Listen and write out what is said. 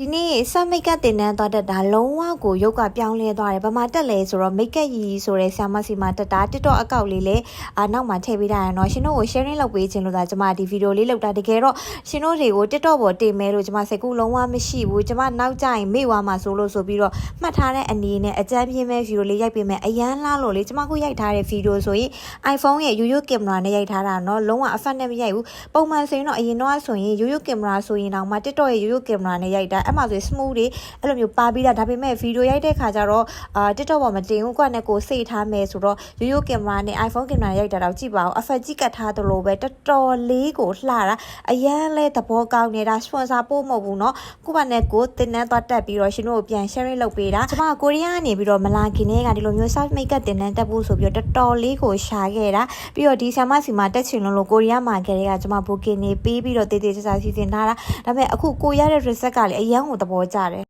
ဒီနေ့စမိတ်ကတင်တန်းသွားတတ်တာလုံးဝကိုရုပ်ကပြောင်းလဲသွားတယ်။ဘာမှတက်လဲဆိုတော့မိတ်ကက်ရီဆိုတဲ့ဆာမစီမှာတက်တာ TikTok အကောင့်လေးလည်းနောက်မှာထည့်ပေးတာရနော်ရှင်တို့ကို sharing လုပ်ပေးခြင်းလို့ဒါကျွန်မဒီဗီဒီယိုလေးလုပ်တာတကယ်တော့ရှင်တို့တွေကို TikTok ပေါ်တင်မဲလို့ကျွန်မစိတ်ကူးလုံးဝမရှိဘူးကျွန်မနောက်ကျရင်မေ့သွားမှာဆိုလို့ဆိုပြီးတော့မှတ်ထားတဲ့အနေနဲ့အကြမ်းပြင်းမဲ့ဗီဒီယိုလေးရိုက်ပေးမယ်အရန်လားလို့လေကျွန်မကိုရိုက်ထားတဲ့ဗီဒီယိုဆိုရင် iPhone ရဲ့ ရိုးရိုးကင်မရာနဲ့ရိုက်ထားတာနော်လုံးဝ effect နဲ့မရိုက်ဘူးပုံမှန်ဆိုရင်တော့အရင်တော့ဆိုရင်ရိုးရိုးကင်မရာဆိုရင်တော့မှ TikTok ရဲ့ရိုးရိုးကင်မရာနဲ့ရိုက်တာအဲ့မှာဆို smooth တွေအဲ့လိုမျိုးပါပြီးတာဒါပေမဲ့ဗီဒီယိုရိုက်တဲ့ခါကျတော့TikTok ပေါ်မှာတင်ဦးကွက်နဲ့ကိုစိတ်ထားမယ်ဆိုတော့ရိုးရိုးကင်မရာနဲ့ iPhone ကင်မရာရိုက်တာတော့ကြည့်ပါဦး effect ကြီးကတ်ထားသလိုပဲတော်တော်လေးကိုလှတာအရန်လဲသဘောကောင်းနေတာ sponsor ပို့မဟုတ်ဘူးเนาะကိုပါနဲ့ကိုတင်နှန်းသွားတက်ပြီးတော့ရှင်တို့ကိုပြန် sharing လုပ်ပေးတာကျွန်မကိုရီးယားကနေပြီးတော့မလာခင်တည်းကဒီလိုမျိုး soft makeup တင်နှန်းတက်ဖို့ဆိုပြီးတော့တော်တော်လေးကိုရှာခဲ့တာပြီးတော့ဒီဆာမစီမှာတက်ချင်လို့ကိုရီးယားမှာခဲ့တဲ့ကကျွန်မ booking နေပေးပြီးတော့တေးသေးချာချာစီစဉ်ထားတာဒါပေမဲ့အခုကိုရတဲ့ result ကလည်းအရန်ကိုသဘောကျတယ်